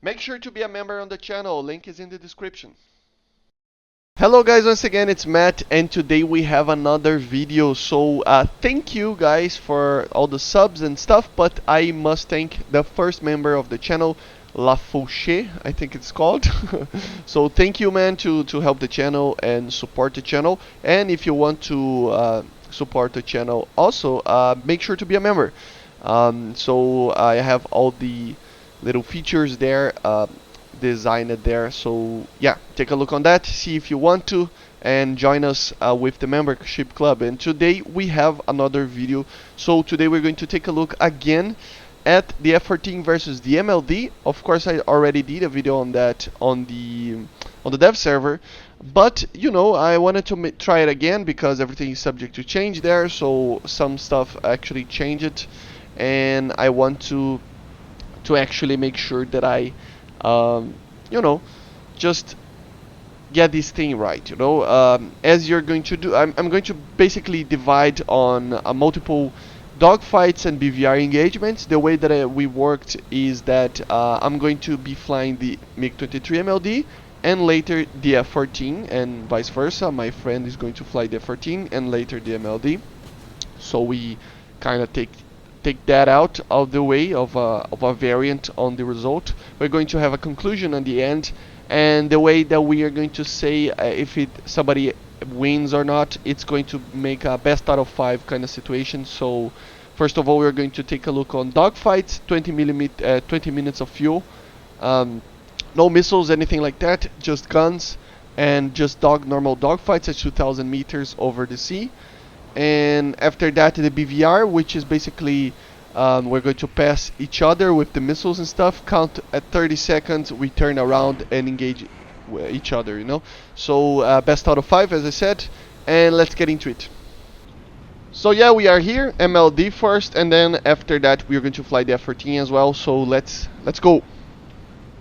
Make sure to be a member on the channel, link is in the description. Hello guys, once again it's Matt, and today we have another video. So thank you guys for all the subs and stuff, but I must thank the first member of the channel, La Fauché, I think it's called. So thank you, man, to help the channel and support the channel. And if you want to support the channel also, make sure to be a member. So I have all the little features there designed there, so yeah, take a look on that, see if you want to, and join us with the membership club. And today we have another video. So today we're going to take a look again at the F-14 versus the MLD. Of course, I already did a video on that on the dev server, but you know, I wanted to try it again because everything is subject to change there, so some stuff actually changed, and I want to actually make sure that I you know, just get this thing right, you know. As you're going to do, I'm going to basically divide on multiple dogfights and BVR engagements. The way that we worked is that I'm going to be flying the MiG-23MLD and later the F-14, and vice versa. My friend is going to fly the F-14 and later the MLD. So we kind of take that out of the way of a variant on the result. We're going to have a conclusion on the end, and the way that we are going to say if somebody wins or not, it's going to make a best out of 5 kind of situation. So first of all, we're going to take a look on dogfights, 20 minutes of fuel, no missiles, anything like that, just guns, and just normal dogfights at 2,000 meters over the sea. And after that, the BVR, which is basically we're going to pass each other with the missiles and stuff, count at 30 seconds, we turn around and engage each other, you know. So best out of 5, as I said, and let's get into it. So yeah, we are here, MLD first, and then after that we're going to fly the F-14 as well. So let's go.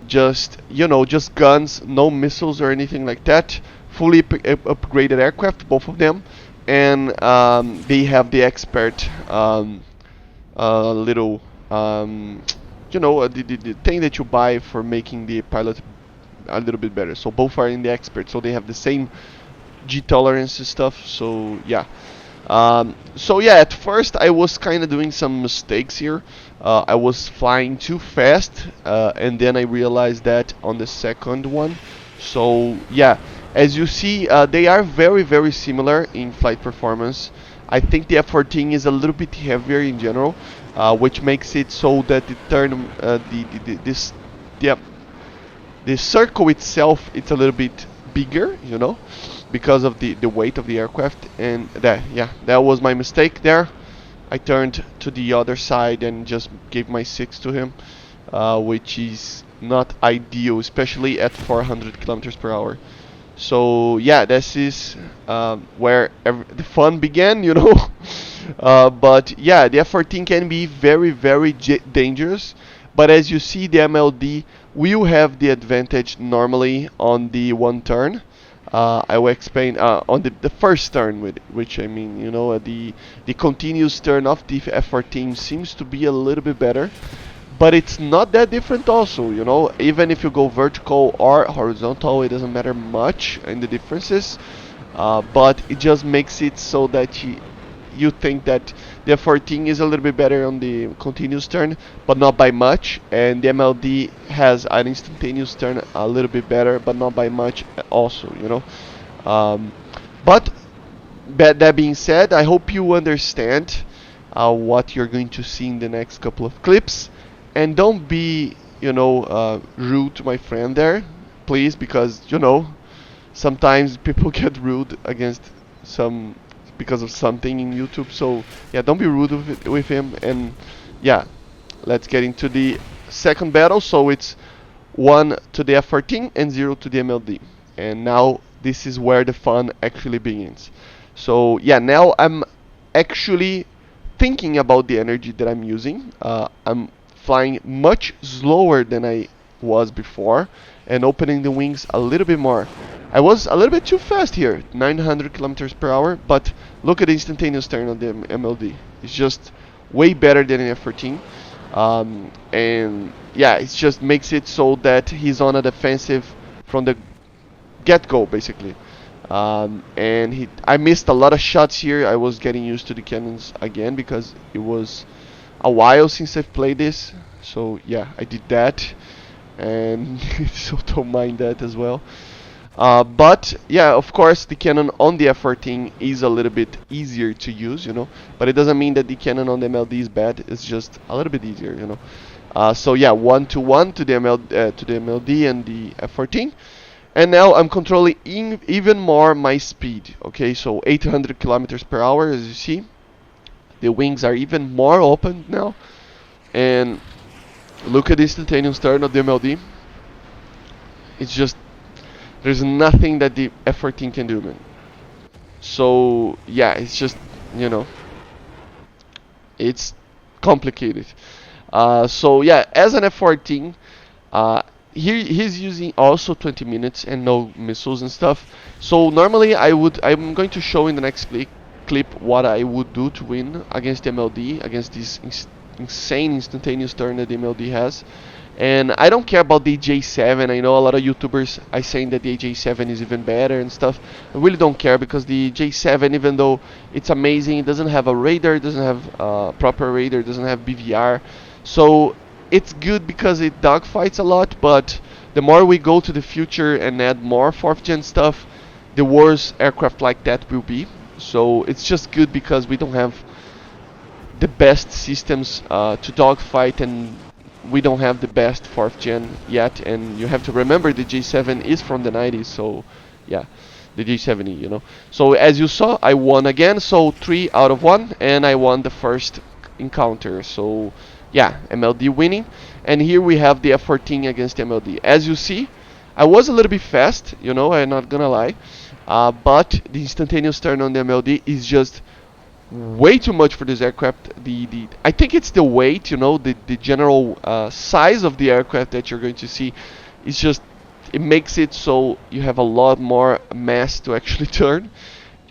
Just, you know, just guns, no missiles or anything like that. Fully upgraded aircraft, both of them. And they have the expert little you know, the thing that you buy for making the pilot a little bit better. So both are in the expert, so they have the same G tolerance and stuff. So yeah, so yeah, at first I was kind of doing some mistakes here. I was flying too fast, and then I realized that on the second one. So yeah, as you see, they are very similar in flight performance. I think the F-14 is a little bit heavier in general, which makes it so that the turn, the circle itself, it's a little bit bigger, you know, because of the weight of the aircraft. And that was my mistake there. I turned to the other side and just gave my 6 to him, which is not ideal, especially at 400 kilometers per hour. So yeah, this is where the fun began, you know. But yeah, the F-14 can be very dangerous, but as you see, the MLD will have the advantage normally on the one turn. I will explain on the first turn, which I mean, you know, the continuous turn of the F-14 seems to be a little bit better. But it's not that different also, you know. Even if you go vertical or horizontal, it doesn't matter much in the differences. But it just makes it so that you think that the F-14 is a little bit better on the continuous turn, but not by much. And the MLD has an instantaneous turn a little bit better, but not by much also, you know. But that being said, I hope you understand what you're going to see in the next couple of clips. And don't be, you know, rude to my friend there, please, because, you know, sometimes people get rude against because of something in YouTube. So yeah, don't be rude with him. And yeah, let's get into the second battle. So it's 1 to the F-14 and 0 to the MLD. And now this is where the fun actually begins. So yeah, now I'm actually thinking about the energy that I'm using. I'm flying much slower than I was before and opening the wings a little bit more. I was a little bit too fast here, 900 kilometers per hour, but look at the instantaneous turn on the MLD. It's just way better than an F-14. And yeah, it just makes it so that he's on a defensive from the get-go basically. And I missed a lot of shots here. I was getting used to the cannons again because it was a while since I've played this. So yeah, I did that, and so don't mind that as well. But yeah, of course, the cannon on the F-14 is a little bit easier to use, you know. But it doesn't mean that the cannon on the MLD is bad. It's just a little bit easier, you know. So yeah, 1-to-1 to the MLD and the F-14. And now I'm controlling even more my speed. Okay, so 800 kilometers per hour, as you see. The wings are even more open now. And look at the instantaneous turn of the MLD. It's just, there's nothing that the F-14 can do, man. So yeah, it's just, you know, it's complicated. So yeah, as an F-14, he's using also 20 minutes and no missiles and stuff. So normally I'm going to show in the next clip what I would do to win against MLD, against this insane instantaneous turn that the MLD has. And I don't care about the J7. I know a lot of YouTubers are saying that the J7 is even better and stuff. I really don't care because the J7, even though it's amazing, it doesn't have a radar, it doesn't have proper radar, it doesn't have BVR. So it's good because it dogfights a lot, but the more we go to the future and add more 4th gen stuff, the worse aircraft like that will be. So it's just good because we don't have the best systems to dogfight, and we don't have the best 4th gen yet. And you have to remember the J7 is from the 90s, so yeah, the J70, you know. So as you saw, I won again, so 3 out of 1, and I won the first encounter. So yeah, MLD winning. And here we have the F-14 against MLD. As you see, I was a little bit fast, you know, I'm not gonna lie. But the instantaneous turn on the MLD is just way too much for this aircraft. I think it's the weight, you know, the general size of the aircraft that you're going to see. It's just, it makes it so you have a lot more mass to actually turn.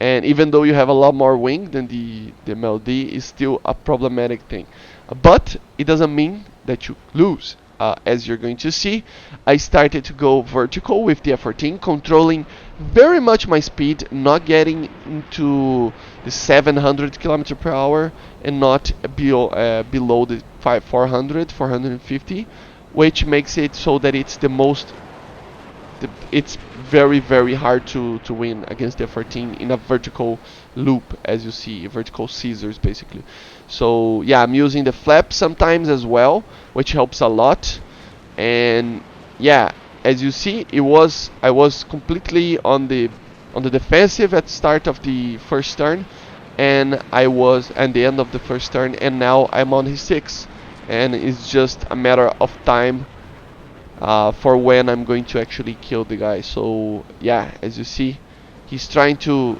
And even though you have a lot more wing than the MLD, is still a problematic thing. But it doesn't mean that you lose. As you're going to see, I started to go vertical with the F-14, controlling very much my speed, not getting into the 700 km per hour and not below the 450, which makes it so that it's it's very, very hard to win against the F-14 in a vertical loop, as you see, vertical scissors basically. So yeah, I'm using the flaps sometimes as well, which helps a lot. And yeah, as you see, I was completely on the defensive at start of the first turn, and I was at the end of the first turn, and now I'm on his 6, and it's just a matter of time for when I'm going to actually kill the guy. So yeah, as you see, he's trying to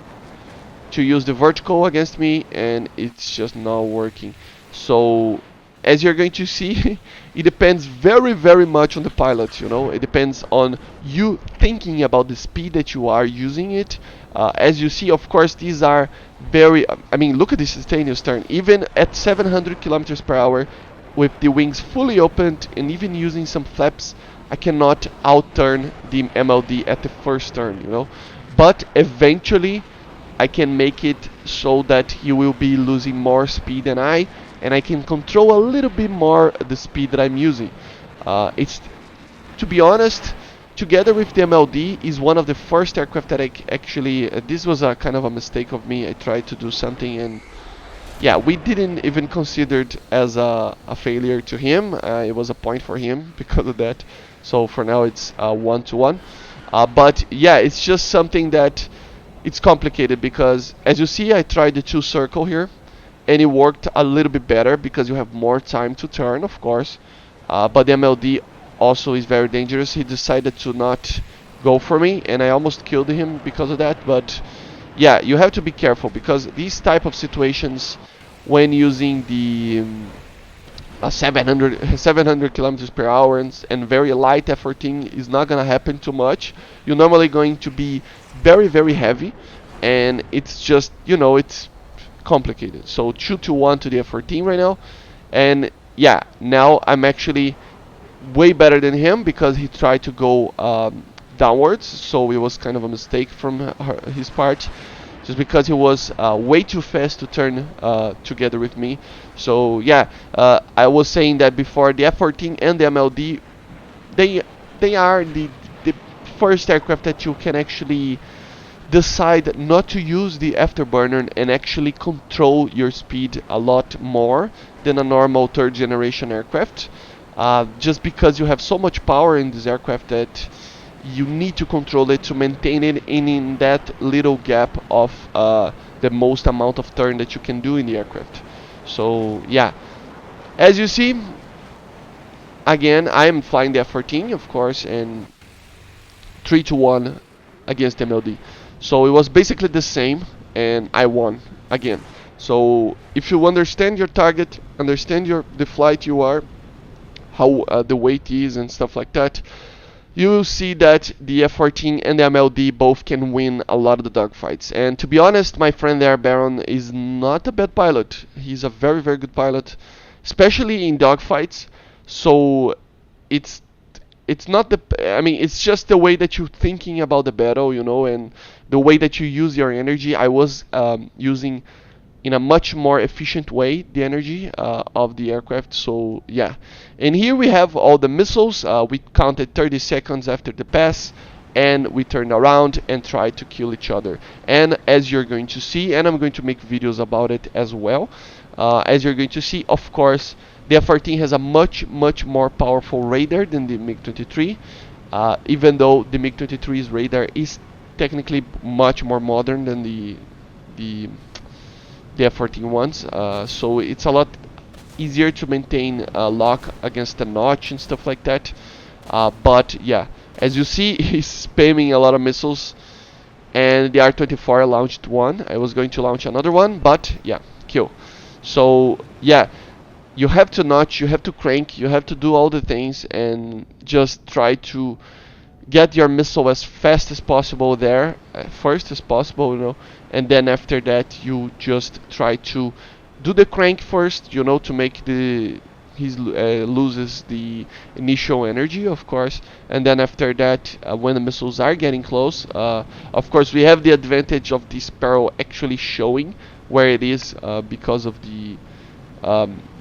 use the vertical against me, and it's just not working. So as you're going to see, it depends very, very much on the pilot, you know. It depends on you thinking about the speed that you are using it. As you see, of course, these are very, I mean, look at this instantaneous turn. Even at 700 kilometers per hour, with the wings fully opened and even using some flaps, I cannot outturn the MLD at the first turn, you know. But eventually, I can make it so that he will be losing more speed than I, and I can control a little bit more the speed that I'm using. It's, to be honest, together with the MLD, is one of the first aircraft that I actually, this was a kind of a mistake of me. I tried to do something, and yeah, we didn't even consider it as a failure to him. It was a point for him because of that. So for now it's 1-to-1. But yeah, it's just something that it's complicated because, as you see, I tried the 2 circle here, and it worked a little bit better because you have more time to turn, of course. But the MLD also is very dangerous. He decided to not go for me, and I almost killed him because of that. But yeah, you have to be careful because these type of situations, when using the 700 kilometers per hour and very light F-14, is not gonna happen too much. You're normally going to be very, very heavy, and it's just, you know, it's complicated. So 2-to-1 to the F-14 right now, and yeah, now I'm actually way better than him because he tried to go downwards, so it was kind of a mistake from his part, just because he was way too fast to turn together with me. So yeah, I was saying that before, the F-14 and the MLD, they they are the first aircraft that you can actually decide not to use the afterburner and actually control your speed a lot more than a normal third generation aircraft, just because you have so much power in this aircraft that you need to control it to maintain it in that little gap of the most amount of turn that you can do in the aircraft. So yeah, as you see, again, I am flying the F-14, of course, and 3-1 against MLD. So it was basically the same, and I won again. So if you understand your target, understand the flight you are, how the weight is and stuff like that, you will see that the F-14 and the MLD both can win a lot of the dogfights. And to be honest, my friend there, Baron, is not a bad pilot. He's a very, very good pilot, especially in dogfights. So it's it's not the I mean, it's just the way that you're thinking about the battle, and the way that you use your energy. I was using in a much more efficient way the energy of the aircraft. So yeah, and here we have all the missiles. We counted 30 seconds after the pass, and we turned around and tried to kill each other. And as you're going to see, and I'm going to make videos about it as well, as you're going to see, of course, the F-14 has a much more powerful radar than the MiG-23, even though the MiG-23's radar is technically much more modern than the the F-14 ones. So it's a lot easier to maintain lock against the notch and stuff like that. But yeah, as you see, he's spamming a lot of missiles, and the R-24 launched one. I was going to launch another one, but yeah, kill. So yeah, you have to notch, you have to crank, you have to do all the things, and just try to get your missile as fast as possible there, first as possible, and then after that you just try to do the crank first, to make the he loses the initial energy, of course, and then after that, when the missiles are getting close, of course we have the advantage of this barrel actually showing where it is, because of the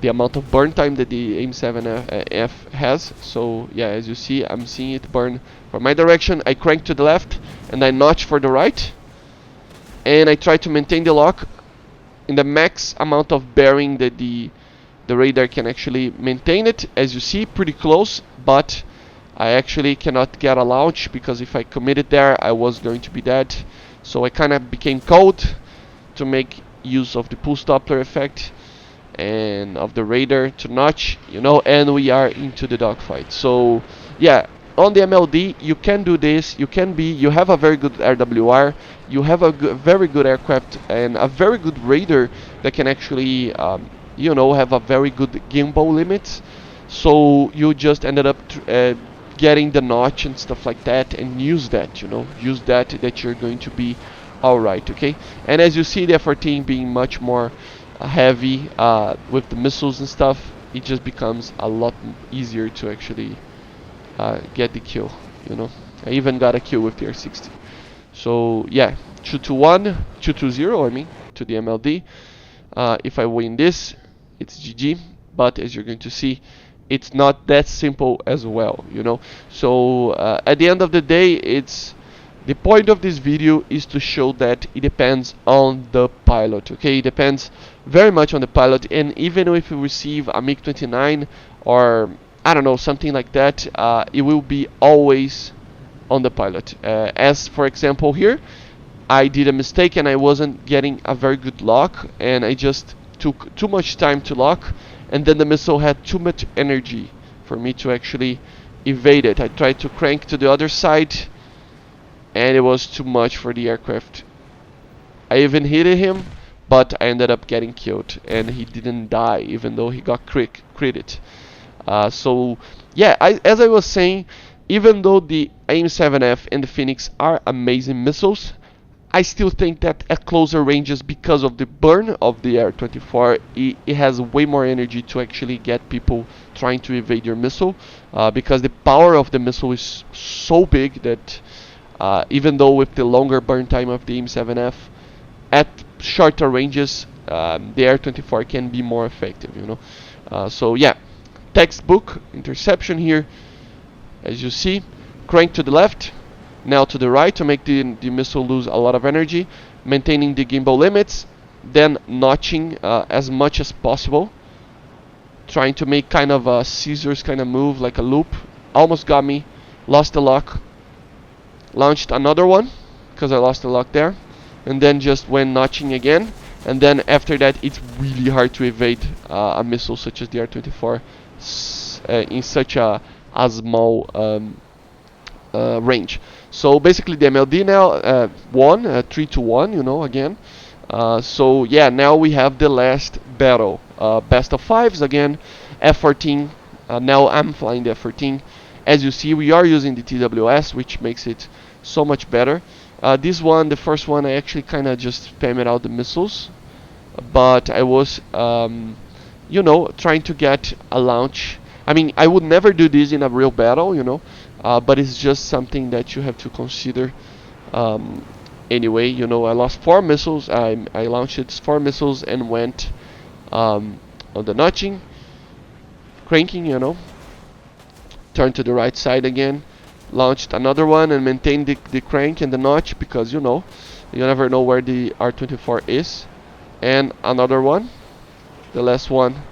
amount of burn time that the AIM-7F has. So yeah, as you see, I'm seeing it burn from my direction. I crank to the left and I notch for the right, and I try to maintain the lock in the max amount of bearing that the radar can actually maintain it. As you see, pretty close, but I actually cannot get a launch, because if I committed there, I was going to be dead. So I kind of became cold to make use of the pulse Doppler effect and of the radar to notch, and we are into the dogfight. So yeah, on the MLD you can do this. You have a very good RWR, you have a very good aircraft and a very good radar that can actually have a very good gimbal limit. So you just ended up getting the notch and stuff like that, and use that you're going to be alright. Okay, and as you see, the F-14 being much more heavy with the missiles and stuff, it just becomes a lot easier to actually get the kill. I even got a kill with the R60. So yeah, 2-1, 2-0, I mean, to the MLD. If I win this, it's GG. But as you're going to see, it's not that simple as well. So at the end of the day, the point of this video is to show that it depends on the pilot. Okay, it depends very much on the pilot, and even if you receive a MiG-29 or I don't know, something like that, it will be always on the pilot. As for example here, I did a mistake and I wasn't getting a very good lock, and I just took too much time to lock, and then the missile had too much energy for me to actually evade it. I tried to crank to the other side, and it was too much for the aircraft. I even hit him, but I ended up getting killed, and he didn't die, even though he got critted. So yeah, as I was saying, even though the AIM-7F and the Phoenix are amazing missiles, I still think that at closer ranges, because of the burn of the R-24, it has way more energy to actually get people trying to evade your missile, because the power of the missile is so big that even though with the longer burn time of the M7F, at shorter ranges, the R-24 can be more effective, you know. So yeah, textbook interception here, as you see. Crank to the left, now to the right to make the missile lose a lot of energy, maintaining the gimbal limits, then notching as much as possible, trying to make kind of a scissors kind of move, like a loop. Almost got me, lost the lock, launched another one because I lost the lock there, and then just went notching again. And then after that, it's really hard to evade a missile such as the R-24 in such a small range. So basically the MLD now won 3-1, you know, again. So yeah, now we have the last battle, best of fives again, F-14. Now I'm flying the F-14. As you see, we are using the TWS, which makes it so much better. This one, the first one, I actually kind of just spammed out the missiles, but I was, you know, trying to get a launch. I mean, I would never do this in a real battle, you know, but it's just something that you have to consider. Anyway, you know, I lost 4 missiles. I launched 4 missiles and went on the notching, cranking, you know, turned to the right side again, launched another one and maintained the crank and the notch, because you know, you never know where the R-24 is. And another one, the last one,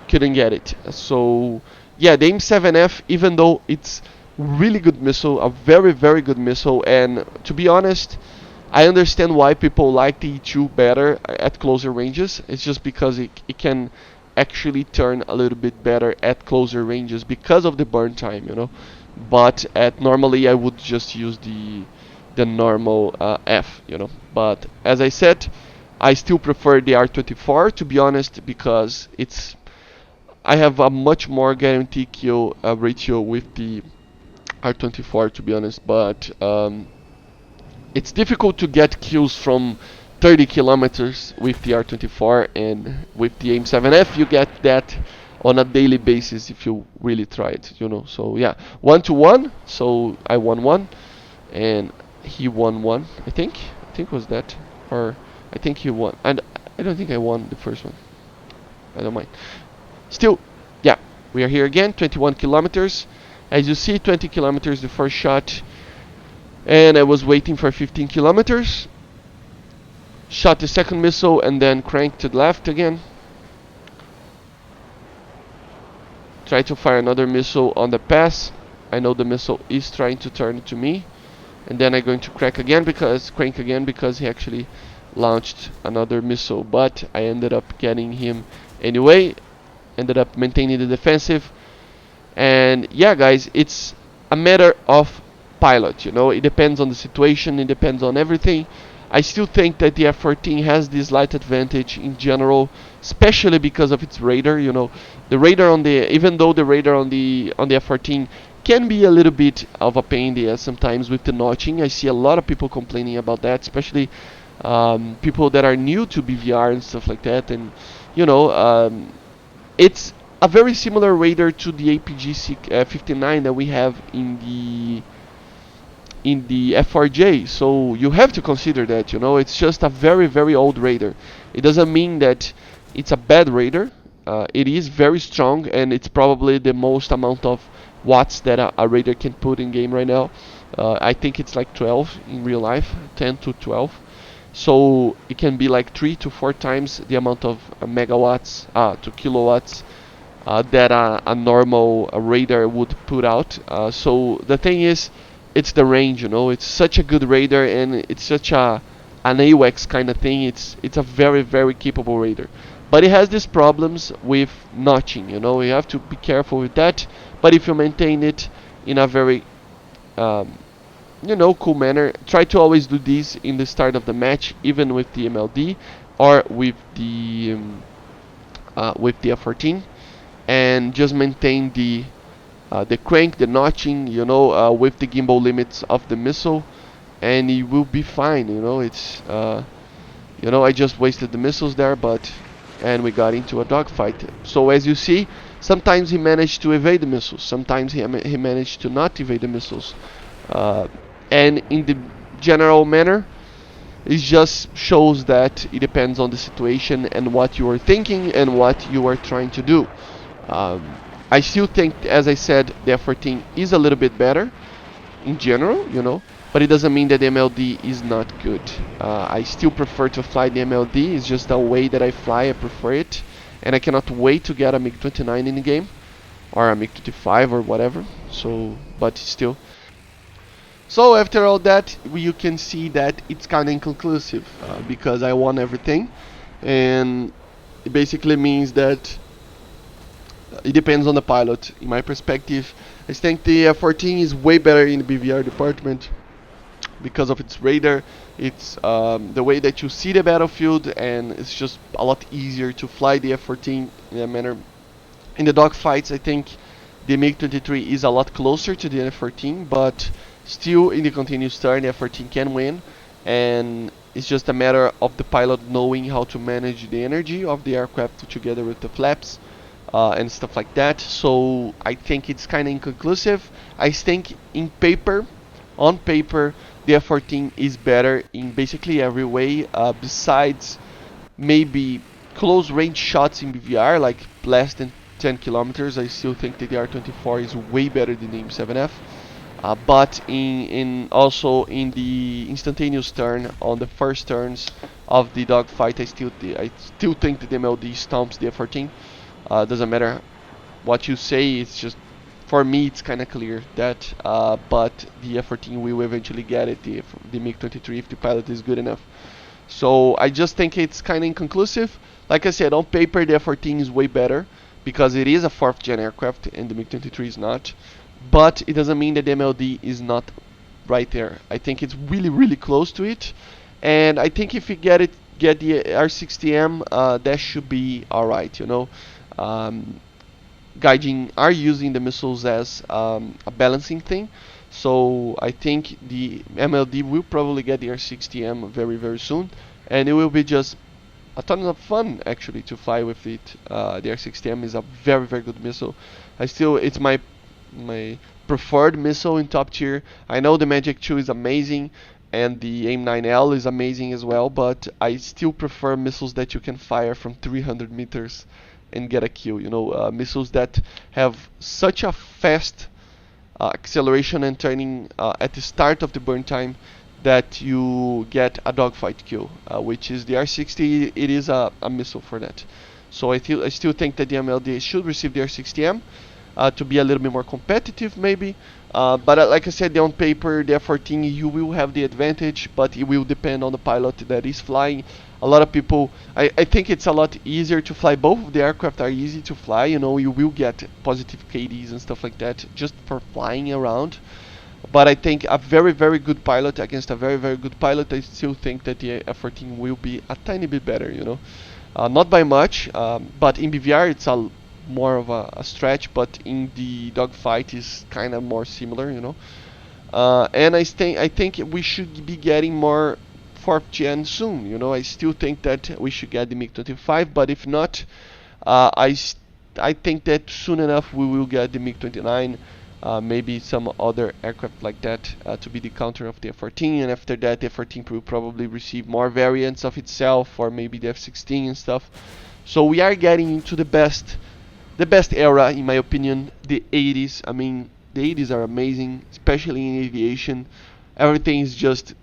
couldn't get it. So yeah, the M7F, even though it's really good missile, a very very good missile, and to be honest, I understand why people like the E2 better at closer ranges. It's just because it can actually turn a little bit better at closer ranges because of the burn time, you know. But at normally I would just use the normal F, you know. But as I said, I still prefer the R-24, to be honest, because I have a much more guaranteed kill ratio with the R-24, to be honest. But it's difficult to get kills from 30 kilometers with the R-24, and with the M7F you get that on a daily basis if you really try it, you know. So yeah, 1-1. So I won 1 and he won 1. I think was that, or I think he won, and I don't think I won the first one. I don't mind. Still, yeah, we are here again. 21 kilometers. As you see, 20 kilometers the first shot, and I was waiting for 15 kilometers. Shot the second missile and then cranked to the left again. Try to fire another missile on the pass. I know the missile is trying to turn to me, and then I'm going to crank again because he actually launched another missile, but I ended up getting him anyway. Ended up maintaining the defensive. And yeah, guys, it's a matter of pilot, you know. It depends on the situation, it depends on everything. I still think that the F-14 has this slight advantage in general, especially because of its radar, you know. The radar on the, even though the radar on the F-14 can be a little bit of a pain in the ass sometimes with the notching. I see a lot of people complaining about that, especially people that are new to BVR and stuff like that. And you know, it's a very similar radar to the APG-59 that we have in the F4J, so you have to consider that, you know. It's just a very very old radar. It doesn't mean that it's a bad radar. It is very strong, and it's probably the most amount of watts that a radar can put in game right now. I think it's like 12 in real life, 10 to 12. So it can be like 3 to 4 times the amount of megawatts to kilowatts that a normal radar would put out. So the thing is, it's the range, you know. It's such a good radar, and it's such an AWACS kind of thing. It's a very very capable radar, but it has these problems with notching, you know. You have to be careful with that, but if you maintain it in a very you know, cool manner, try to always do this in the start of the match, even with the MLD or with the F-14, and just maintain the crank, the notching, you know, with the gimbal limits of the missile, and it will be fine. It's I just wasted the missiles there, and we got into a dogfight. So as you see, sometimes he managed to evade the missiles, sometimes he managed to not evade the missiles, uh, and in the general manner, it just shows that it depends on the situation and what you are thinking and what you are trying to do. Um, I still think, as I said, the F-14 is a little bit better in general, but it doesn't mean that the MLD is not good. I still prefer to fly the MLD. It's just the way that I fly. I prefer it, and I cannot wait to get a MiG-29 in the game, or a MiG-25 or whatever. So, but still. So after all that, you can see that it's kind of inconclusive, because I won everything, and it basically means that it depends on the pilot. In my perspective, I think the F-14 is way better in the BVR department because of its radar. It's the way that you see the battlefield, and it's just a lot easier to fly the F-14 in that manner. In the dogfights, I think the MiG-23 is a lot closer to the F-14, but still in the continuous turn, the F-14 can win, and it's just a matter of the pilot knowing how to manage the energy of the aircraft together with the flaps. And stuff like that. So I think it's kind of inconclusive. I think on paper, the F-14 is better in basically every way, besides maybe close range shots in BVR, like less than 10 kilometers. I still think that the R-24 is way better than the M7F. But also in the instantaneous turn, on the first turns of the dogfight, I still think that the MLD stomps the F-14. Doesn't matter what you say, it's just, for me, it's kind of clear that, but the F-14 will eventually get it, the MiG-23, if the pilot is good enough. So I just think it's kind of inconclusive. Like I said, on paper, the F-14 is way better, because it is a 4th gen aircraft, and the MiG-23 is not. But it doesn't mean that the MLD is not right there. I think it's really, really close to it, and I think if you get the R-60M, that should be alright, Gaijin are using the missiles as a balancing thing, so I think the MLD will probably get the R-60M very, very soon, and it will be just a ton of fun actually to fly with it. The R-60M is a very, very good missile. It's my preferred missile in top tier. I know the Magic 2 is amazing, and the AIM-9L is amazing as well, but I still prefer missiles that you can fire from 300 meters and get a kill. Missiles that have such a fast acceleration and turning at the start of the burn time that you get a dogfight kill, which is the R-60. It is a missile for that. So I still think that the MLD should receive the R-60M. To be a little bit more competitive, maybe. But like I said, on paper, the F-14, you will have the advantage, but it will depend on the pilot that is flying. A lot of people, I think it's a lot easier to fly. Both of the aircraft are easy to fly. You will get positive KDs and stuff like that just for flying around. But I think a very, very good pilot against a very, very good pilot, I still think that the F-14 will be a tiny bit better, Not by much, but in BVR it's more of a stretch, but in the dogfight is kind of more similar, and I think we should be getting more 4th gen soon. I still think that we should get the MiG-25, but if not, I think that soon enough we will get the MiG-29, maybe some other aircraft like that, to be the counter of the F-14, and after that the F-14 will probably receive more variants of itself, or maybe the F-16 and stuff. So we are getting into the best era, in my opinion, the 80s. I mean, the 80s are amazing, especially in aviation. Everything is just,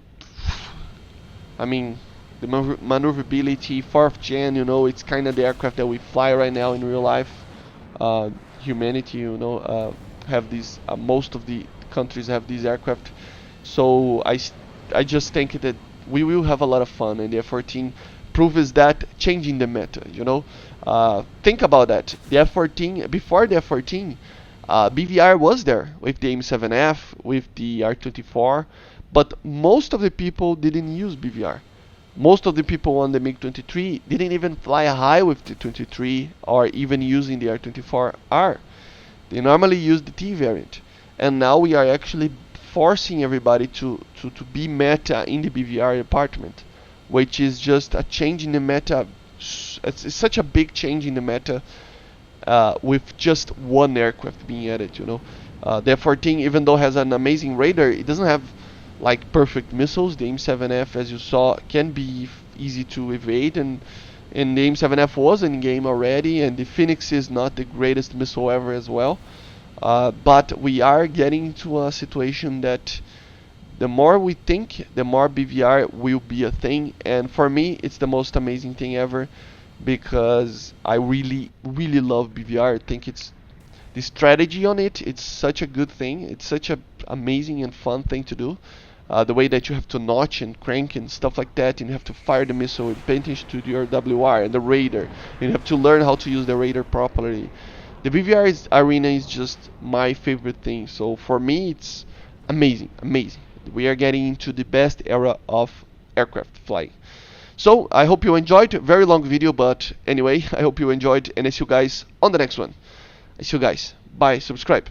I mean, the maneuverability, 4th gen, it's kind of the aircraft that we fly right now in real life. Humanity, have these, most of the countries have these aircraft. So I just think that we will have a lot of fun, and the F-14 proves that, changing the meta, think about that. The F-14, before the F-14, BVR was there with the M7F, with the R-24, but most of the people didn't use BVR. Most of the people on the MiG-23 didn't even fly high with the 23 or even using the R-24R. They normally use the T variant. And now we are actually forcing everybody to be meta in the BVR department, which is just a change in the meta. It's such a big change in the meta with just one aircraft being added, you know. The F-14, even though has an amazing radar, it doesn't have like perfect missiles. The AIM-7F, as you saw, can be easy to evade, and the AIM-7F was in game already, and the Phoenix is not the greatest missile ever as well. But we are getting into a situation that the more we think, the more BVR will be a thing, and for me, it's the most amazing thing ever, because I really, really love BVR. I think it's the strategy on it. It's such a good thing. It's such a amazing and fun thing to do. The way that you have to notch and crank and stuff like that, and you have to fire the missile and pay attention to your WR and the radar. And you have to learn how to use the radar properly. The BVR arena is just my favorite thing. So for me, it's amazing, amazing. We are getting into the best era of aircraft flying. So I hope you enjoyed. Very long video, but anyway, I hope you enjoyed, and I see you guys on the next one. I see you guys. Bye. Subscribe.